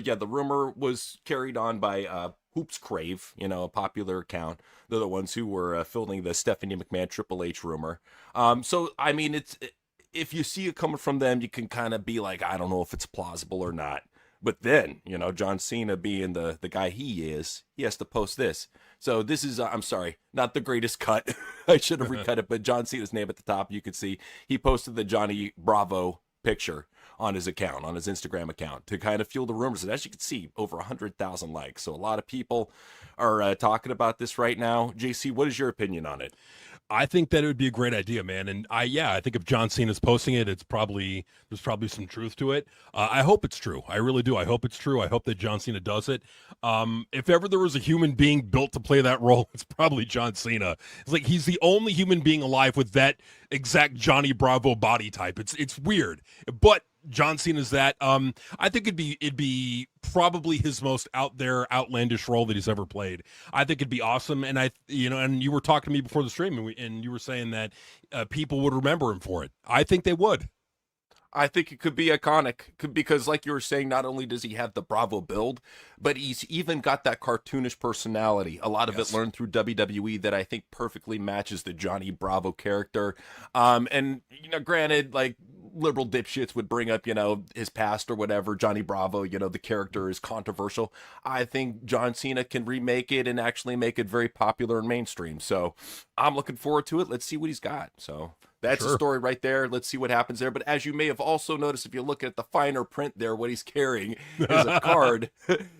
Yeah, the rumor was carried on by Hoops Crave, a popular account. They're the ones who were filming the Stephanie McMahon Triple H rumor. So I mean, if you see it coming from them, you can kind of be like, I don't know if it's plausible or not. But then, John Cena being the guy he is, he has to post this. So this is, I'm sorry, not the greatest cut. I should have recut it, but John Cena's name at the top, you could see he posted the Johnny Bravo picture on his account, on his Instagram account, to kind of fuel the rumors. And as you can see, over 100,000 likes. So a lot of people are talking about this right now. JC, what is your opinion on it? I think that it would be a great idea, man. And I think if John Cena's posting it, there's probably some truth to it. I hope it's true. I really do. I hope it's true. I hope that John Cena does it. If ever there was a human being built to play that role, it's probably John Cena. It's like he's the only human being alive with that exact Johnny Bravo body type. It's weird, but John Cena's that. I think it'd be probably his most out there, outlandish role that he's ever played. I think it'd be awesome. And and you were talking to me before the stream, and you were saying that people would remember him for it. I think they would. I think it could be iconic because, like you were saying, not only does he have the Bravo build, but he's even got that cartoonish personality. A lot of it learned through WWE that I think perfectly matches the Johnny Bravo character. And granted, like liberal dipshits would bring up, his past or whatever. Johnny Bravo, the character is controversial. I think John Cena can remake it and actually make it very popular and mainstream. So I'm looking forward to it. Let's see what he's got. So that's a story right there. Let's see what happens there. But as you may have also noticed, if you look at the finer print there, what he's carrying is a card.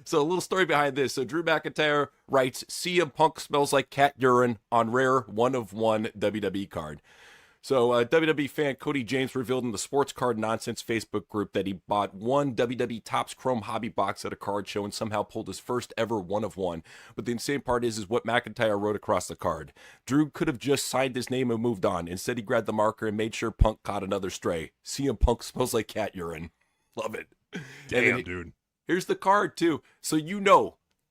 So a little story behind this. So Drew McIntyre writes, CM Punk smells like cat urine on rare 1 of 1 WWE card. So WWE fan Cody James revealed in the Sports Card Nonsense Facebook group that he bought one WWE Topps Chrome hobby box at a card show and somehow pulled his first ever 1 of 1. But the insane part is what McIntyre wrote across the card. Drew could have just signed his name and moved on. Instead, he grabbed the marker and made sure Punk caught another stray. CM Punk smells like cat urine. Love it. Damn, dude. Here's the card, too. So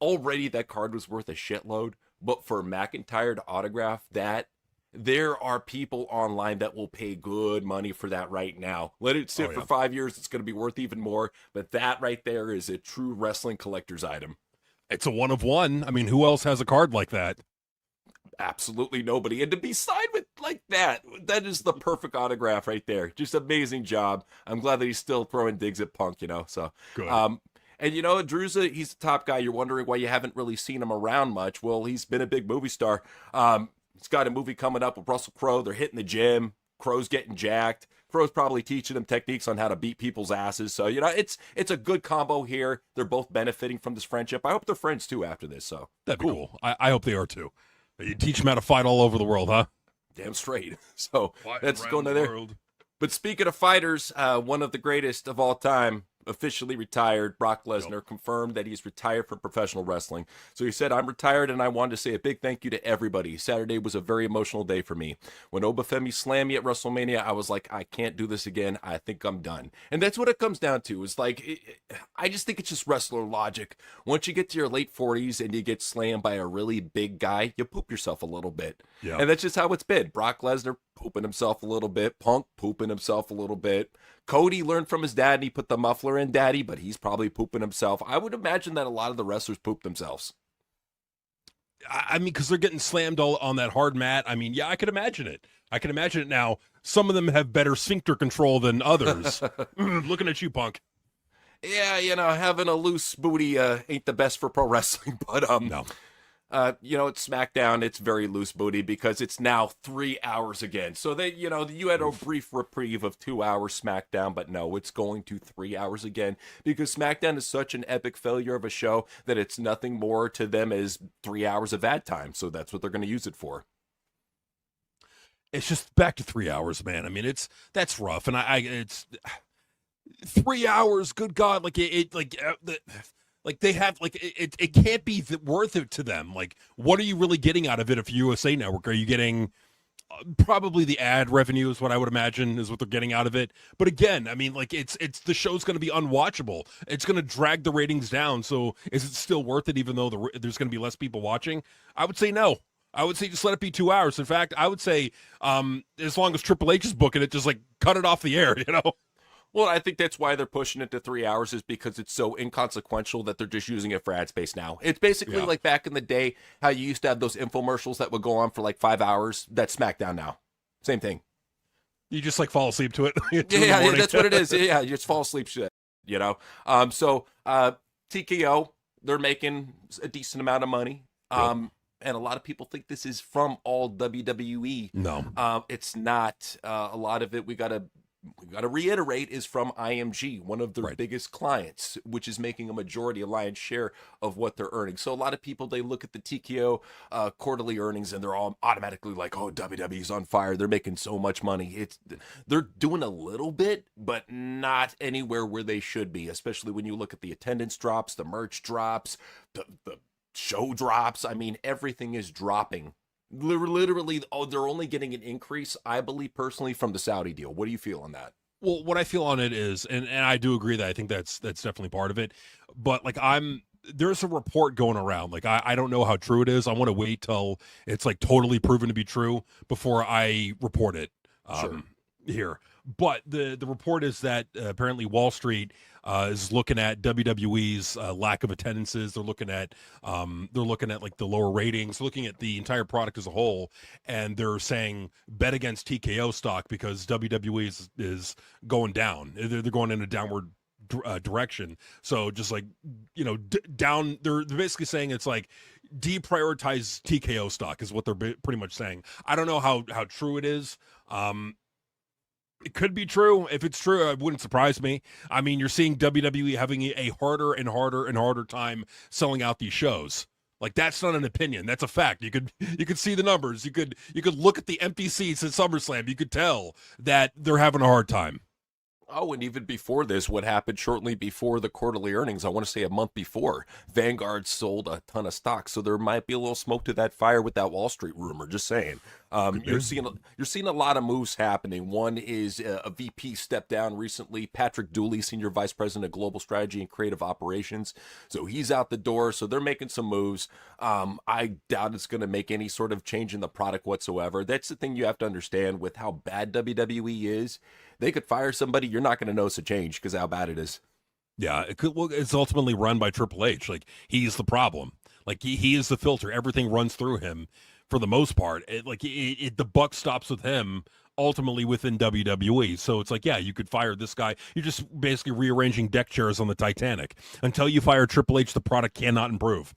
already that card was worth a shitload. But for McIntyre to autograph that, there are people online that will pay good money for that right now. Let it sit for 5 years. It's going to be worth even more. But that right there is a true wrestling collector's item. It's a 1 of 1. I mean, who else has a card like that? Absolutely nobody. And to be signed with like that is the perfect autograph right there. Just amazing job. I'm glad that he's still throwing digs at Punk, So good. And Drew's he's the top guy. You're wondering why you haven't really seen him around much. Well, he's been a big movie star. He's got a movie coming up with Russell Crowe. They're hitting the gym. Crowe's getting jacked. Crowe's probably teaching them techniques on how to beat people's asses. So, it's a good combo here. They're both benefiting from this friendship. I hope they're friends, too, after this. So that'd be cool. I hope they are, too. You teach them how to fight all over the world, huh? Damn straight. So that's going to there. But speaking of fighters, one of the greatest of all time, officially retired, Brock Lesnar, confirmed that he's retired from professional wrestling. So he said, I'm retired, and I wanted to say a big thank you to everybody. Saturday was a very emotional day for me. When Obafemi slammed me at WrestleMania, I was like, I can't do this again. I think I'm done. And that's what it comes down to. Is like, I just think it's just wrestler logic. Once you get to your late 40s and you get slammed by a really big guy, you poop yourself a little bit. Yeah. And that's just how it's been. Brock Lesnar pooping himself a little bit. Punk pooping himself a little bit. Cody learned from his dad and he put the muffler in, daddy, but he's probably pooping himself. I would imagine that a lot of the wrestlers poop themselves. I mean, because they're getting slammed all on that hard mat. I mean, yeah, I could imagine it. I can imagine it now. Some of them have better sphincter control than others. Looking at you, Punk. Yeah, having a loose booty ain't the best for pro wrestling, but no. It's SmackDown. It's very loose booty because it's now 3 hours again. So you had a brief reprieve of 2 hours SmackDown, but no, it's going to 3 hours again because SmackDown is such an epic failure of a show that it's nothing more to them as 3 hours of ad time. So that's what they're going to use it for. It's just back to 3 hours, man. I mean, that's rough, and it's 3 hours. Good God, like they have it can't be worth it to them. Like, what are you really getting out of it if USA Network? Are you getting probably the ad revenue is what I would imagine is what they're getting out of it. But again, I mean, like it's the show's going to be unwatchable. It's going to drag the ratings down. So is it still worth it even though there's going to be less people watching? I would say no. I would say just let it be 2 hours. In fact, I would say as long as Triple H is booking it, just like cut it off the air, Well, I think that's why they're pushing it to 3 hours, is because it's so inconsequential that they're just using it for ad space now. It's basically Yeah. like back in the day how you used to have those infomercials that would go on for like 5 hours. That's SmackDown now. Same thing. You just like fall asleep to it. Yeah, that's what it is. Yeah, you just fall asleep shit, you know? TKO, they're making a decent amount of money. And a lot of people think this is from all WWE. No. It's not. A lot of it, we gotta reiterate, is from IMG, one of their Right. biggest clients, which is making a lion's share of what they're earning. So a lot of people, they look at the TKO quarterly earnings and they're all automatically like, oh, WWE's on fire. They're making so much money. They're doing a little bit, but not anywhere where they should be, especially when you look at the attendance drops, the merch drops, the show drops. I mean, everything is dropping. Literally, they're only getting an increase, I believe, personally, from the Saudi deal. What do you feel on that? Well, what I feel on it is, and I do agree that I think that's definitely part of it. But like there's a report going around. Like I don't know how true it is. I want to wait till it's like totally proven to be true before I report it Sure. here. But the report is that apparently Wall Street is looking at WWE's lack of attendances. They're looking at like the lower ratings, looking at the entire product as a whole, and they're saying bet against TKO stock because WWE is going down. They're going in a downward direction. So just like down, they're basically saying it's like deprioritize TKO stock is what they're pretty much saying. I don't know how true it is. It could be true. If it's true, it wouldn't surprise me. I mean, you're seeing WWE having a harder and harder and harder time selling out these shows. Like, that's not an opinion. That's a fact. You could see the numbers. You could look at the empty seats at SummerSlam. You could tell that they're having a hard time. Oh, and even before this, what happened shortly before the quarterly earnings, I want to say a month before, Vanguard sold a ton of stock. So there might be a little smoke to that fire with that Wall Street rumor, just saying. You're seeing a lot of moves happening. One is a VP stepped down recently, Patrick Dooley, Senior Vice President of Global Strategy and Creative Operations. So he's out the door. So they're making some moves. I doubt it's going to make any sort of change in the product whatsoever. That's the thing you have to understand with how bad WWE is. They could fire somebody, you're not going to notice a change because how bad it is. Yeah, it's ultimately run by Triple H. Like, he's the problem. Like, he is the filter. Everything runs through him for the most part. The buck stops with him ultimately within WWE. So it's like, yeah, you could fire this guy. You're just basically rearranging deck chairs on the Titanic. Until you fire Triple H, the product cannot improve.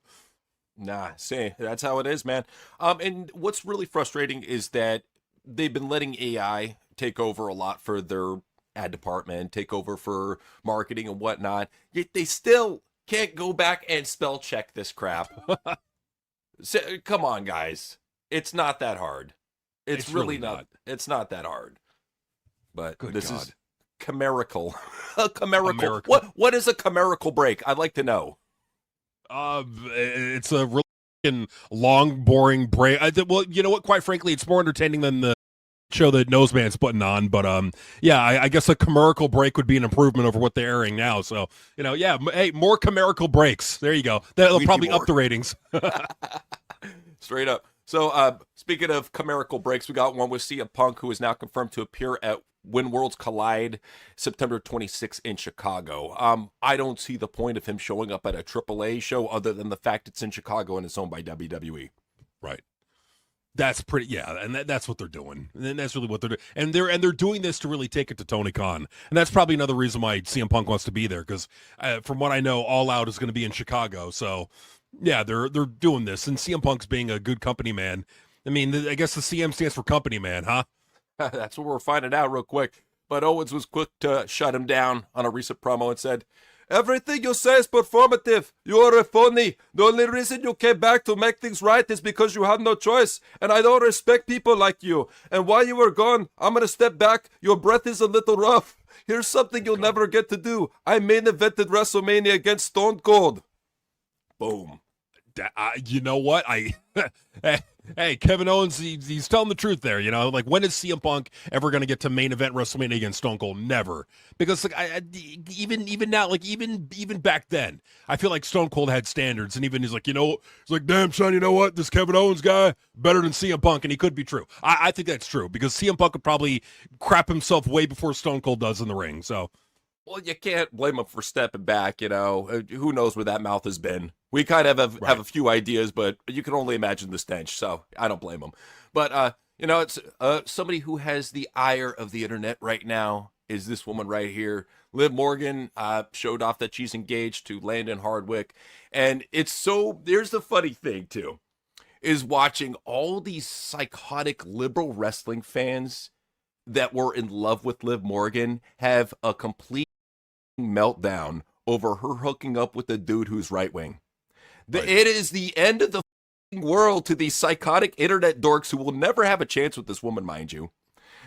Nah, see, that's how it is, man. And what's really frustrating is that they've been letting AI take over a lot for their ad department, take over for marketing and whatnot. Yet they still can't go back and spell check this crap. So, come on, guys. It's not that hard. It's really not. It's not that hard. But Good this God. is chimerical. A chimerical. What is a chimerical break? I'd like to know. It's a really long, boring break. Well, you know what? Quite frankly, it's more entertaining than the show that Noseman's putting on. But yeah, I guess a chimerical break would be an improvement over what they're airing now. So yeah. Hey, more chimerical breaks. There you go. That'll probably up the ratings. Straight up. So speaking of chimerical breaks, we got one with CM Punk, who is now confirmed to appear at When Worlds Collide September 26th in Chicago. I don't see the point of him showing up at a AAA show other than the fact it's in Chicago and it's owned by WWE. Right. That's pretty, yeah, and that's what they're doing, and that's really what they're doing, and they're doing this to really take it to Tony Khan, and that's probably another reason why CM Punk wants to be there, because from what I know, All Out is going to be in Chicago, so yeah, they're doing this, and CM Punk's being a good company man. I mean, I guess the CM stands for company man, huh? That's what we're finding out real quick. But Owens was quick to shut him down on a recent promo and said, "Everything you say is performative. You are phony. The only reason you came back to make things right is because you had no choice. And I don't respect people like you. And while you were gone, I'm going to step back. Your breath is a little rough. Here's something you'll never get to do. I main evented WrestleMania against Stone Cold." Boom. You know what? Hey, Kevin Owens, he's telling the truth there. Like, when is CM Punk ever going to get to main event WrestleMania against Stone Cold? Never, because like even now, like even back then, I feel like Stone Cold had standards, and even he's like, damn son, you know what? This Kevin Owens guy better than CM Punk, and he could be true. I think that's true because CM Punk could probably crap himself way before Stone Cold does in the ring. So. Well, you can't blame him for stepping back, Who knows where that mouth has been? We kind of have a few ideas, but you can only imagine the stench, so I don't blame him. But, it's somebody who has the ire of the internet right now is this woman right here. Liv Morgan showed off that she's engaged to Landon Hardwick. And there's the funny thing, too, is watching all these psychotic liberal wrestling fans that were in love with Liv Morgan have a complete meltdown over her hooking up with a dude who's right wing. It is the end of the world to these psychotic internet dorks who will never have a chance with this woman, mind you.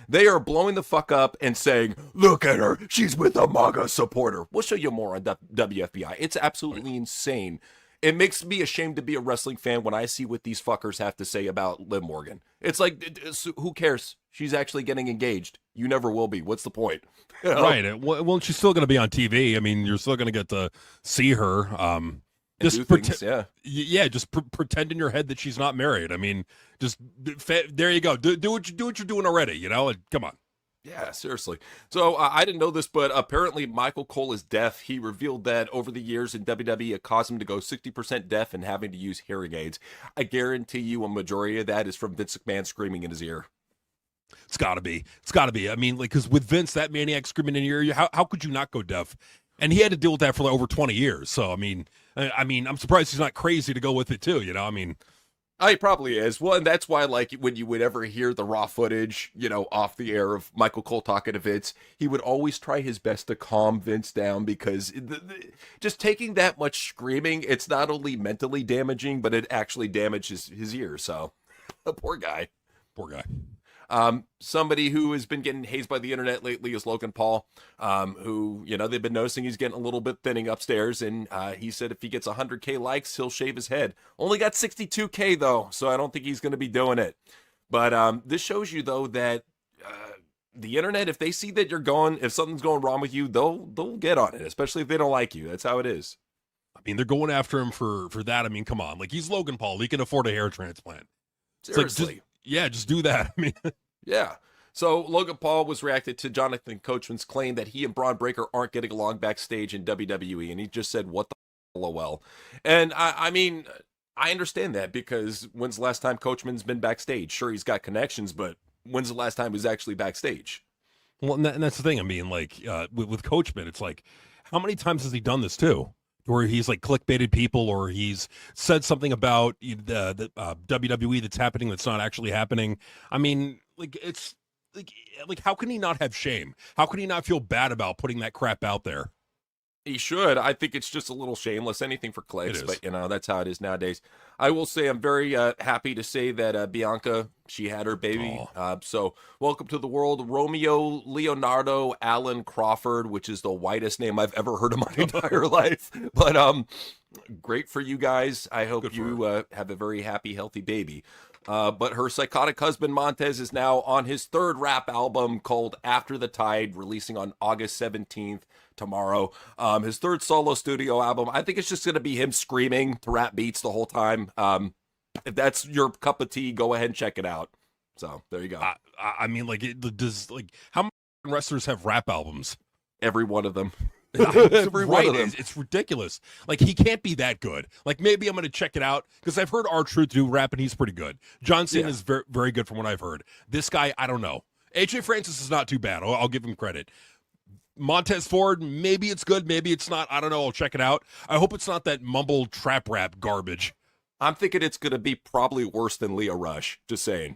They are blowing the fuck up and saying, look at her, she's with a MAGA supporter. We'll show you more on WFBI. It's absolutely insane. It makes me ashamed to be a wrestling fan when I see what these fuckers have to say about Liv Morgan. It's like, who cares? She's actually getting engaged. You never will be. What's the point? Right. Well, she's still going to be on TV. I mean, you're still going to get to see her. Just pretend in your head that she's not married. I mean, there you go. Do what you're doing already. Come on. Yeah, seriously. So I didn't know this, but apparently Michael Cole is deaf. He revealed that over the years in WWE, it caused him to go 60% deaf and having to use hearing aids. I guarantee you a majority of that is from Vince McMahon screaming in his ear. It's got to be. I mean, like, because with Vince, that maniac screaming in your ear, how could you not go deaf? And he had to deal with that for like over 20 years. So, I mean, I'm surprised he's not crazy to go with it, too. I mean. He probably is. Well, and that's why, like, when you would ever hear the raw footage, off the air of Michael Cole talking to Vince, he would always try his best to calm Vince down because just taking that much screaming, it's not only mentally damaging, but it actually damages his ears. So, poor guy. Poor guy. Somebody who has been getting hazed by the internet lately is Logan Paul, who, they've been noticing he's getting a little bit thinning upstairs. And he said if he gets 100K likes, he'll shave his head. Only got 62K, though, so I don't think he's going to be doing it. But this shows you, though, that the internet, if they see that if something's going wrong with you, they'll get on it, especially if they don't like you. That's how it is. I mean, they're going after him for that. I mean, come on. Like, he's Logan Paul. He can afford a hair transplant. Seriously. Just do that. I mean, yeah. So Logan Paul was reacted to Jonathan Coachman's claim that he and Braun Breaker aren't getting along backstage in WWE, and he just said, "What the LOL?" And I mean, I understand that because when's the last time Coachman's been backstage? Sure, he's got connections, but when's the last time he was actually backstage? Well, and that's the thing. I mean, like with Coachman, it's like, how many times has he done this too? Where he's like clickbaited people, or he's said something about the WWE that's happening that's not actually happening. I mean, like, it's like how can he not have shame? How can he not feel bad about putting that crap out there? He should. I think it's just a little shameless. Anything for clicks, but that's how it is nowadays. I will say I'm very happy to say that Bianca, she had her baby. So welcome to the world, Romeo Leonardo Allen Crawford, which is the whitest name I've ever heard in my entire life. But great for you guys. I hope you have a very happy, healthy baby. But her psychotic husband, Montez, is now on his third rap album called After the Tide, releasing on August 17th, tomorrow. His third solo studio album. I think it's just going to be him screaming to rap beats the whole time. If that's your cup of tea, go ahead and check it out. So there you go. I mean, like, how many wrestlers have rap albums? Every one of them. It's ridiculous. Like, he can't be that good. Like, maybe I'm going to check it out because I've heard R-Truth do rap and he's pretty good. John Cena is very, very good from what I've heard. This guy, I don't know. AJ Francis is not too bad. I'll give him credit. Montez Ford, maybe it's good, maybe it's not. I don't know. I'll check it out. I hope it's not that mumble trap rap garbage. I'm thinking it's going to be probably worse than Leah Rush. Just saying.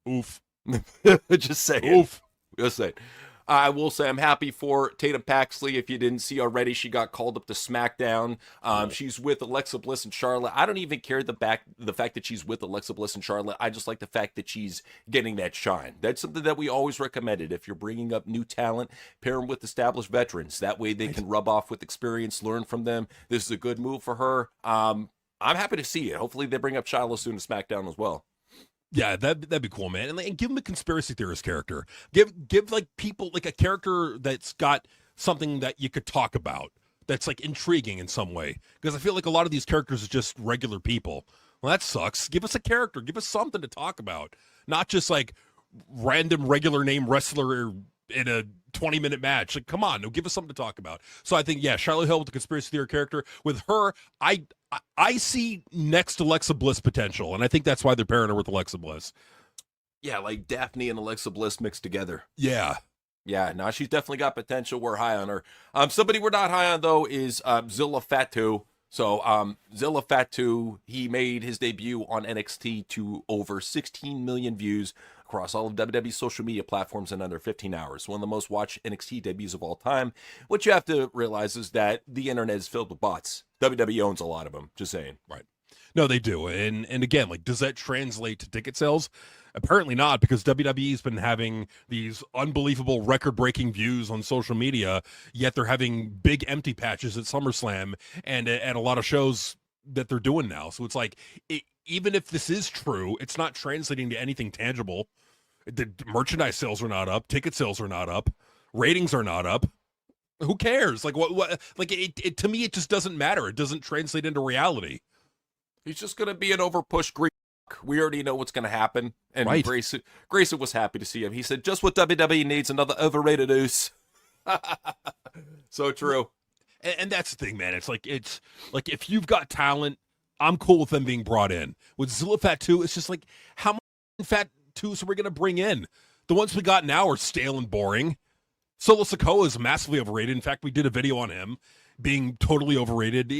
Oof. Just saying. Oof. Just saying. I will say I'm happy for Tatum Paxley. If you didn't see already, she got called up to SmackDown. She's with Alexa Bliss and Charlotte. I don't even care the fact that she's with Alexa Bliss and Charlotte. I just like the fact that she's getting that shine. That's something that we always recommended. If you're bringing up new talent, pair them with established veterans. That way they can rub off with experience, learn from them. This is a good move for her. I'm happy to see it. Hopefully they bring up Shiloh soon to SmackDown as well. Yeah, that'd be cool, man. And give him a conspiracy theorist character. Give like people like a character that's got something that you could talk about. That's like intriguing in some way. Because I feel like a lot of these characters are just regular people. Well, that sucks. Give us a character. Give us something to talk about. Not just like random regular name wrestler in a 20-minute match. Like, come on, no, give us something to talk about. So I think, yeah, Charlotte Hill with the conspiracy theory character. With her, I see next Alexa Bliss potential, and I think that's why they're pairing her with Alexa Bliss. Yeah, like Daphne and Alexa Bliss mixed together. Yeah. Yeah, no, she's definitely got potential. We're high on her. Somebody we're not high on, though, is Zilla Fatu. So Zilla Fatu, he made his debut on NXT to over 16 million views across all of WWE's social media platforms in under 15 hours. One of the most watched NXT debuts of all time. What you have to realize is that the internet is filled with bots. WWE owns a lot of them, just saying. Right. No, they do. And again, like, does that translate to ticket sales? Apparently not, because WWE's been having these unbelievable record-breaking views on social media, yet they're having big empty patches at SummerSlam and at a lot of shows that they're doing now. So it's like, even if this is true, it's not translating to anything tangible. The merchandise sales are not up. Ticket sales are not up. Ratings are not up. Who cares? Like, what like, it to me, it just doesn't matter. It doesn't translate into reality. He's just going to be an overpushed Greek. We already know what's going to happen. And right. Grayson was happy to see him. He said, just what WWE needs, another overrated Oos. So true. And that's the thing, man. It's like if you've got talent, I'm cool with them being brought in. With Zilla Fatu, it's just like, how many Fatus are we going to bring in? The ones we got now are stale and boring. Solo Sikoa is massively overrated. In fact, we did a video on him being totally overrated.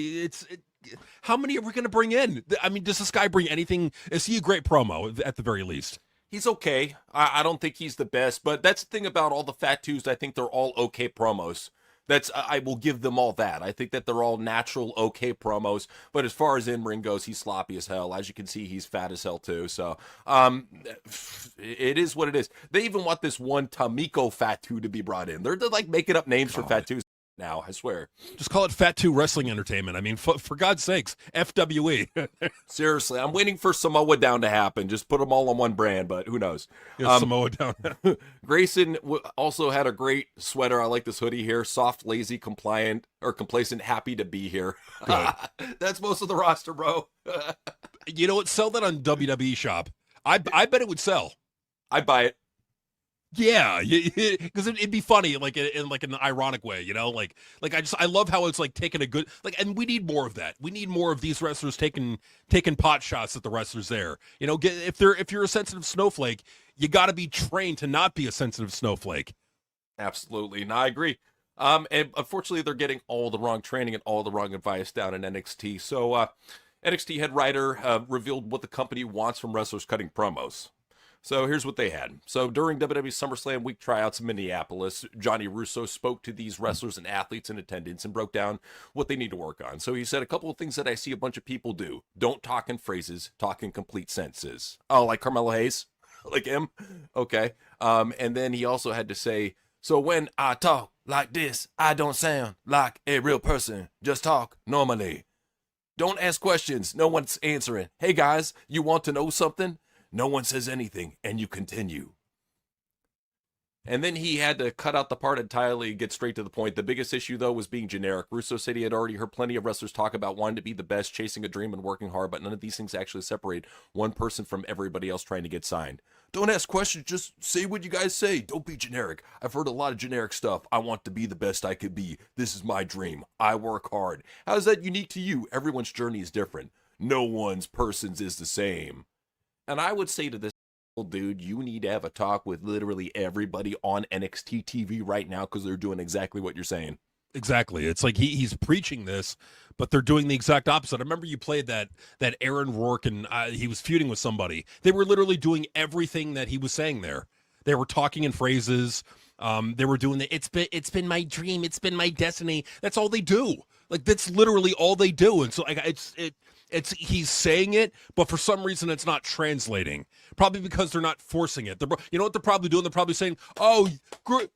How many are we going to bring in? I mean, does this guy bring anything? Is he a great promo at the very least? He's okay. I don't think he's the best, but that's the thing about all the Fatus. I think they're all okay promos. I will give them all that. I think that they're all natural, okay promos. But as far as in-ring goes, he's sloppy as hell. As you can see, he's fat as hell too. So it is what it is. They even want this one Tamiko Fatu to be brought in. They're like making up names for Fatus now, I swear. Just call it Fatu Wrestling Entertainment. I mean, for God's sakes, FWE. Seriously, I'm waiting for Samoa Down to happen. Just put them all on one brand, but who knows? Yeah, Samoa Down. Grayson also had a great sweater. I like this hoodie here. Soft, lazy, complacent, happy to be here. That's most of the roster, bro. You know what? Sell that on WWE Shop. I bet it would sell. I'd buy it. Yeah, because it'd be funny, like in like an ironic way, you know, like I love how it's like taking a good and we need more of that. We need more of these wrestlers taking pot shots at the wrestlers there. You know, if you're a sensitive snowflake, you got to be trained to not be a sensitive snowflake. Absolutely, no, I agree. And unfortunately, they're getting all the wrong training and all the wrong advice down in NXT. So NXT head writer revealed what the company wants from wrestlers cutting promos. So here's what they had. So during WWE SummerSlam week tryouts in Minneapolis, Johnny Russo spoke to these wrestlers and athletes in attendance and broke down what they need to work on. So he said a couple of things that I see a bunch of people do. Don't talk in phrases, talk in complete sentences. Oh, like Carmelo Hayes? Like him? Okay. And then he also had to say, so when I talk like this, I don't sound like a real person. Just talk normally. Don't ask questions. No one's answering. Hey guys, you want to know something? No one says anything, and you continue. And then he had to cut out the part entirely and get straight to the point. The biggest issue, though, was being generic. Russo said he had already heard plenty of wrestlers talk about wanting to be the best, chasing a dream, and working hard, but none of these things actually separate one person from everybody else trying to get signed. Don't ask questions, just say what you guys say. Don't be generic. I've heard a lot of generic stuff. I want to be the best I could be. This is my dream. I work hard. How is that unique to you? Everyone's journey is different. No one's person's is the same. And I would say to this dude, you need to have a talk with literally everybody on NXT TV right now because they're doing exactly what you're saying. Exactly. It's like he's preaching this, but they're doing the exact opposite. I remember you played that Aaron Rourke and he was feuding with somebody. They were literally doing everything that he was saying there. They were talking in phrases. They were doing it's been my dream. It's been my destiny. That's all they do. Like that's literally all they do. And so like he's saying it, but for some reason it's not translating. Probably because they're not forcing it. You know what they're probably doing? They're probably saying, "Oh,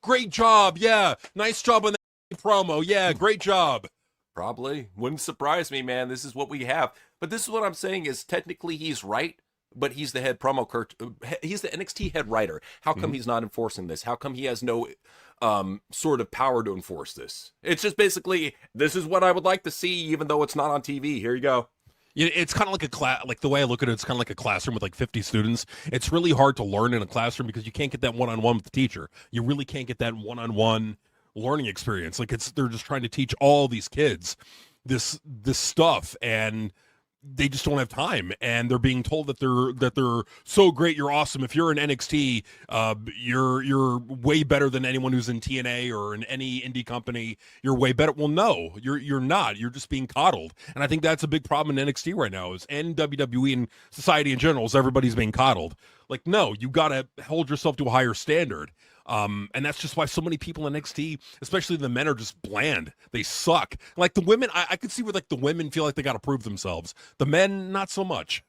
great job, yeah, nice job on that promo, yeah, great job." Probably. Wouldn't surprise me, man. This is what we have. But this is what I'm saying is technically he's right, but he's the head he's the NXT head writer. How come he's not enforcing this? How come he has no sort of power to enforce this? It's just basically, this is what I would like to see, even though it's not on TV. Here you go. It's kind of like a class, like the way I look at it, it's kind of like a classroom with like 50 students. It's really hard to learn in a classroom because you can't get that one-on-one with the teacher. You really can't get that one-on-one learning experience. Like they're just trying to teach all these kids this stuff, and they just don't have time, and they're being told that they're so great, you're awesome. If you're in NXT, you're way better than anyone who's in TNA or in any indie company. You're way better. Well, no, you're not. You're just being coddled, and I think that's a big problem in NXT right now. And WWE and society in general is everybody's being coddled. Like, no, you got to hold yourself to a higher standard. And that's just why so many people in NXT, especially the men, are just bland. They suck. Like the women, I could see where like the women feel like they got to prove themselves. The men, not so much.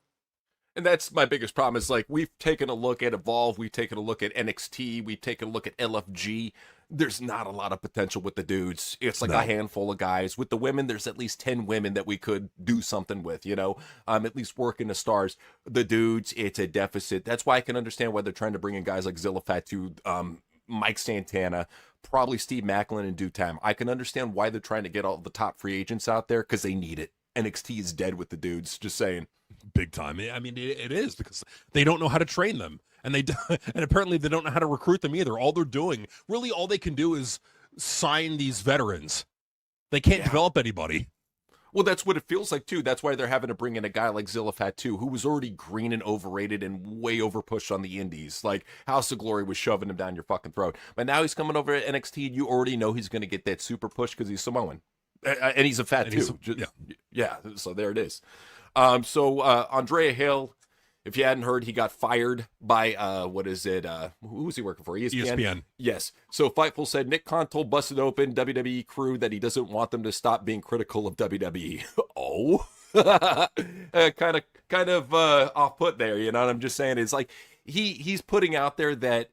And that's my biggest problem is like we've taken a look at Evolve, we've taken a look at NXT, we've taken a look at LFG. There's not a lot of potential with the dudes. It's like a handful of guys. With the women, there's at least 10 women that we could do something with, at least work in the stars. The dudes, it's a deficit. That's why I can understand why they're trying to bring in guys like Zilla Fatu, Mike Santana, probably Steve Macklin in due time. I can understand why they're trying to get all the top free agents out there because they need it. NXT is dead with the dudes, just saying. Big time. I mean, it is because they don't know how to train them. And and apparently they don't know how to recruit them either. All they're doing, really all they can do is sign these veterans. They can't develop anybody. Well, that's what it feels like, too. That's why they're having to bring in a guy like Zilla Fatu, who was already green and overrated and way overpushed on the indies. Like, House of Glory was shoving him down your fucking throat. But now he's coming over at NXT, and you already know he's going to get that super push because he's Samoan. And he's a fat, too. Yeah, so there it is. Andrea Hill, if you hadn't heard, he got fired by, who was he working for? ESPN? Yes. So Fightful said, Nick Khan told Busted Open WWE crew that he doesn't want them to stop being critical of WWE. Oh. kind of off-put there, you know what I'm just saying? It's like, he's putting out there that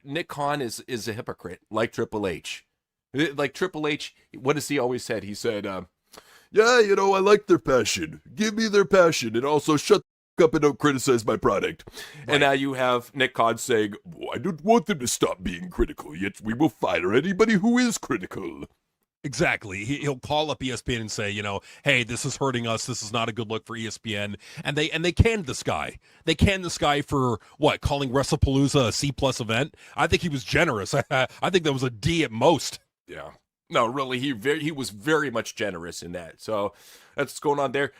Nick Khan is a hypocrite, like Triple H. Like Triple H, what has he always said? He said, yeah, I like their passion. Give me their passion, and also shut up and don't criticize my product. Right. And now you have Nick Khan saying, I don't want them to stop being critical, yet we will fire anybody who is critical. Exactly. He'll call up ESPN and say, hey, this is hurting us. This is not a good look for ESPN. And they canned this guy. They canned this guy for what? Calling WrestlePalooza a C+ event? I think he was generous. I think that was a D at most. Yeah. No, really, he was very much generous in that. So that's what's going on there.